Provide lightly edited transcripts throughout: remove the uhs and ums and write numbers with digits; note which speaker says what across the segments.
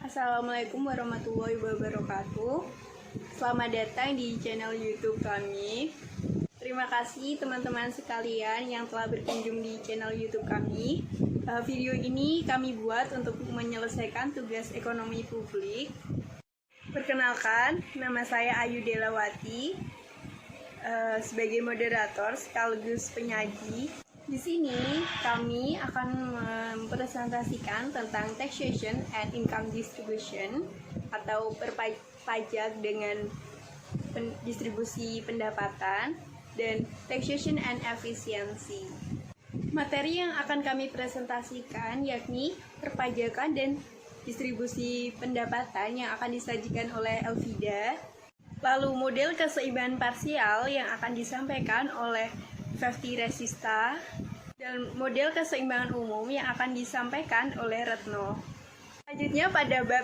Speaker 1: Assalamualaikum warahmatullahi wabarakatuh. Selamat datang di channel YouTube kami. Terima kasih teman-teman sekalian yang telah berkunjung di channel YouTube kami. Video ini kami buat untuk menyelesaikan tugas ekonomi publik. Perkenalkan, nama saya Ayu Delawati sebagai moderator sekaligus penyaji. Di sini kami akan mempresentasikan tentang taxation and income distribution atau pajak dengan distribusi pendapatan dan taxation and efficiency. Materi yang akan kami presentasikan yakni perpajakan dan distribusi pendapatan yang akan disajikan oleh Elvida, lalu model keseimbangan parsial yang akan disampaikan oleh Fefti Resista, dan model keseimbangan umum yang akan disampaikan oleh Retno. Selanjutnya pada bab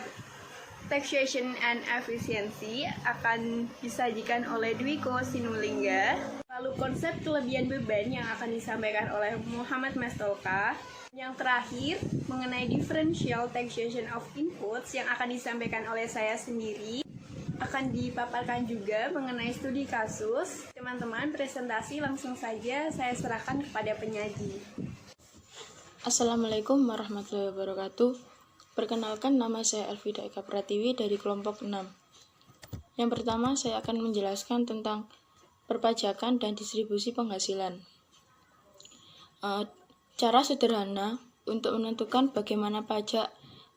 Speaker 1: taxation and efficiency akan disajikan oleh Dwiko Sinulingga. Lalu konsep kelebihan beban yang akan disampaikan oleh Muhammad Mastolka. Yang terakhir mengenai differential taxation of inputs yang akan disampaikan oleh saya sendiri. Akan dipaparkan juga mengenai studi kasus. Teman-teman, presentasi langsung saja saya serahkan kepada penyaji.
Speaker 2: Assalamualaikum warahmatullahi wabarakatuh. Perkenalkan, nama saya Elvida Eka Pratiwi dari kelompok 6. Yang pertama, saya akan menjelaskan tentang perpajakan dan distribusi penghasilan. Cara sederhana untuk menentukan bagaimana pajak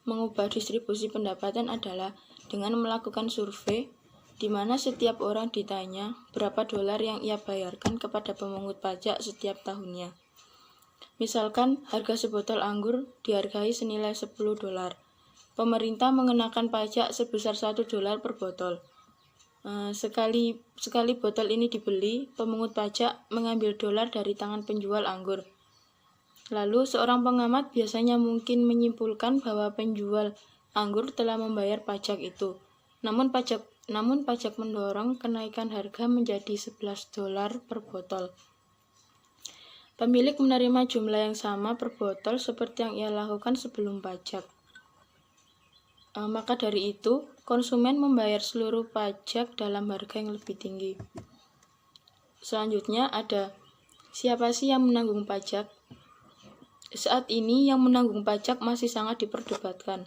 Speaker 2: mengubah distribusi pendapatan adalah dengan melakukan survei di mana setiap orang ditanya berapa dolar yang ia bayarkan kepada pemungut pajak setiap tahunnya. Misalkan harga sebotol anggur dihargai senilai 10 dolar. Pemerintah mengenakan pajak sebesar 1 dolar per botol. Sekali botol ini dibeli, pemungut pajak mengambil dolar dari tangan penjual anggur. Lalu seorang pengamat biasanya mungkin menyimpulkan bahwa penjual anggur telah membayar pajak itu. Namun pajak mendorong kenaikan harga menjadi 11 dolar per botol. Pemilik menerima jumlah yang sama per botol seperti yang ia lakukan sebelum pajak. Maka dari itu, konsumen membayar seluruh pajak dalam harga yang lebih tinggi. Selanjutnya ada siapa sih yang menanggung pajak? Saat ini yang menanggung pajak masih sangat diperdebatkan.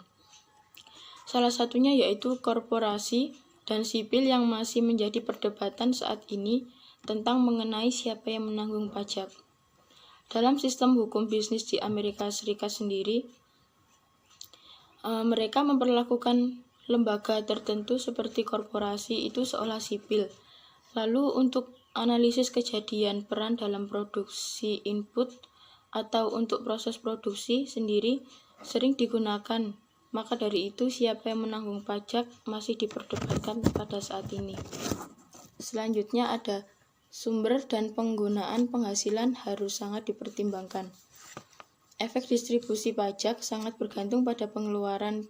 Speaker 2: Salah satunya yaitu korporasi dan sipil yang masih menjadi perdebatan saat ini tentang mengenai siapa yang menanggung pajak. Dalam sistem hukum bisnis di Amerika Serikat sendiri, mereka memperlakukan lembaga tertentu seperti korporasi itu seolah sipil. Lalu untuk analisis kejadian peran dalam produksi input atau untuk proses produksi sendiri sering digunakan. Maka dari itu siapa yang menanggung pajak masih diperdebatkan pada saat ini. Selanjutnya ada sumber dan penggunaan penghasilan harus sangat dipertimbangkan. Efek distribusi pajak sangat bergantung pada pengeluaran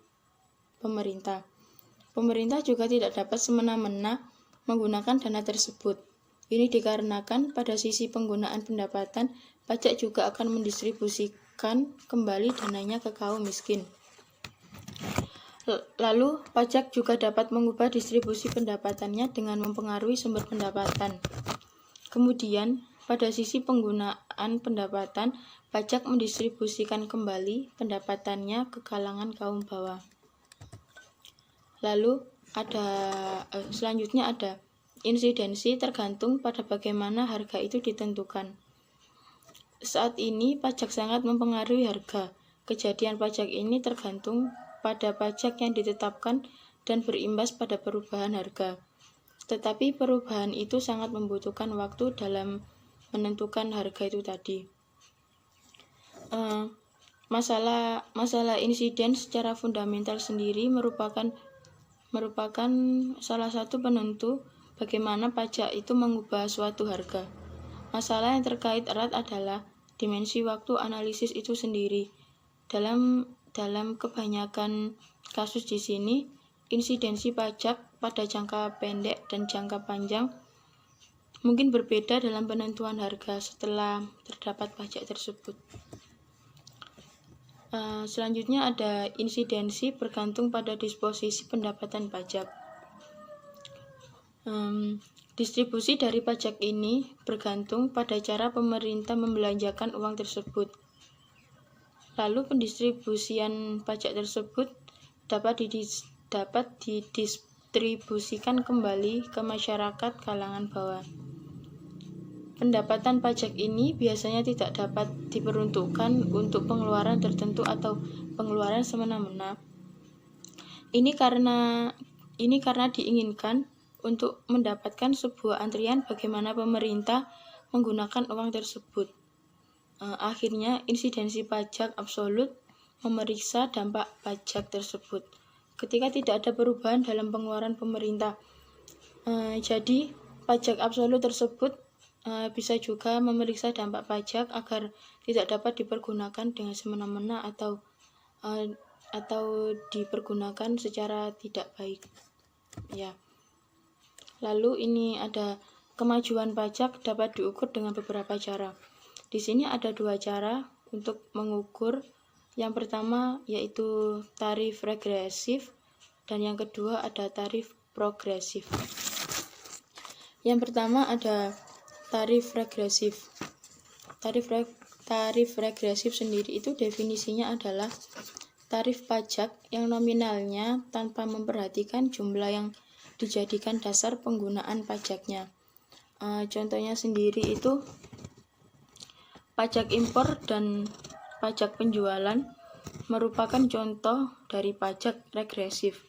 Speaker 2: pemerintah. Pemerintah juga tidak dapat semena-mena menggunakan dana tersebut. Ini dikarenakan pada sisi penggunaan pendapatan, pajak juga akan mendistribusikan kembali dananya ke kaum miskin. Lalu, pajak juga dapat mengubah distribusi pendapatannya dengan mempengaruhi sumber pendapatan. Kemudian, pada sisi penggunaan pendapatan, pajak mendistribusikan kembali pendapatannya ke kalangan kaum bawah. Lalu, selanjutnya ada insidensi tergantung pada bagaimana harga itu ditentukan. Saat ini, pajak sangat mempengaruhi harga. Kejadian pajak ini tergantung pada pajak yang ditetapkan dan berimbas pada perubahan harga. Tetapi perubahan itu sangat membutuhkan waktu dalam menentukan harga itu tadi. Masalah insiden secara fundamental sendiri merupakan salah satu penentu bagaimana pajak itu mengubah suatu harga. Masalah yang terkait erat adalah dimensi waktu analisis itu sendiri. Dalam kebanyakan kasus di sini, insidensi pajak pada jangka pendek dan jangka panjang mungkin berbeda dalam penentuan harga setelah terdapat pajak tersebut. Selanjutnya ada insidensi bergantung pada disposisi pendapatan pajak. Distribusi dari pajak ini bergantung pada cara pemerintah membelanjakan uang tersebut. Lalu pendistribusian pajak tersebut dapat didistribusikan kembali ke masyarakat kalangan bawah. Pendapatan pajak ini biasanya tidak dapat diperuntukkan untuk pengeluaran tertentu atau pengeluaran semena-mena. Ini karena diinginkan untuk mendapatkan sebuah antrian bagaimana pemerintah menggunakan uang tersebut. Akhirnya, insidensi pajak absolut memeriksa dampak pajak tersebut ketika tidak ada perubahan dalam pengeluaran pemerintah. Jadi, pajak absolut tersebut bisa juga memeriksa dampak pajak agar tidak dapat dipergunakan dengan semena-mena atau dipergunakan secara tidak baik. Ya. Lalu ini ada kemajuan pajak dapat diukur dengan beberapa cara. Di sini ada 2 cara untuk mengukur. Yang pertama yaitu tarif regresif dan yang kedua ada tarif progresif. Yang pertama ada tarif regresif. Tarif regresif sendiri itu definisinya adalah tarif pajak yang nominalnya tanpa memperhatikan jumlah yang dijadikan dasar penggunaan pajaknya. Contohnya sendiri itu pajak impor dan pajak penjualan merupakan contoh dari pajak regresif.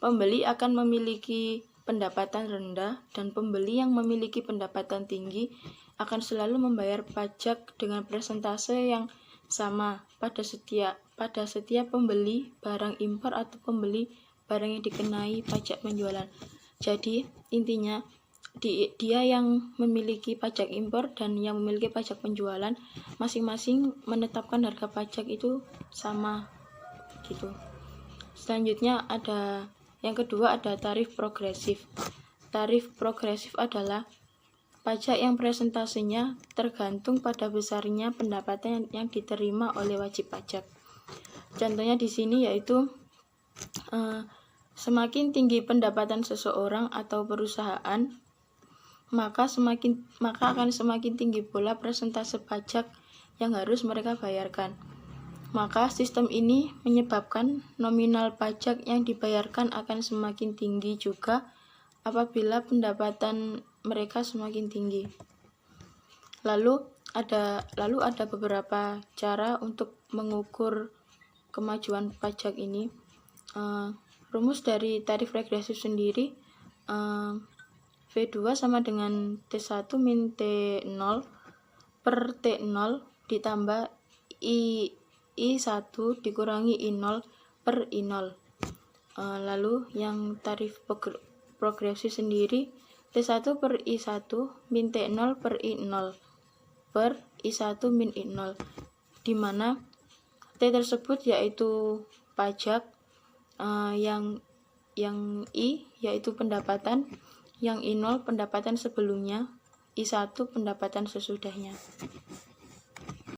Speaker 2: Pembeli akan memiliki pendapatan rendah dan pembeli yang memiliki pendapatan tinggi akan selalu membayar pajak dengan persentase yang sama pada setiap pembeli barang impor atau pembeli barang yang dikenai pajak penjualan. Jadi intinya dia yang memiliki pajak impor dan yang memiliki pajak penjualan masing-masing menetapkan harga pajak itu sama gitu. Selanjutnya ada yang kedua ada tarif progresif. Tarif progresif adalah pajak yang presentasenya tergantung pada besarnya pendapatan yang diterima oleh wajib pajak. Contohnya di sini yaitu semakin tinggi pendapatan seseorang atau perusahaan, maka akan semakin tinggi pula persentase pajak yang harus mereka bayarkan. Maka sistem ini menyebabkan nominal pajak yang dibayarkan akan semakin tinggi juga apabila pendapatan mereka semakin tinggi. Lalu ada beberapa cara untuk mengukur kemajuan pajak ini. Rumus dari tarif regresif sendiri V2 sama dengan T1 min T0 per T0 ditambah I1 dikurangi I0 per I0. Lalu yang tarif progresif sendiri T1 per I1 min T0 per I0 per I1 min I0, di mana T tersebut yaitu pajak, yang I yaitu pendapatan, yang I0 pendapatan sebelumnya, I1 pendapatan sesudahnya.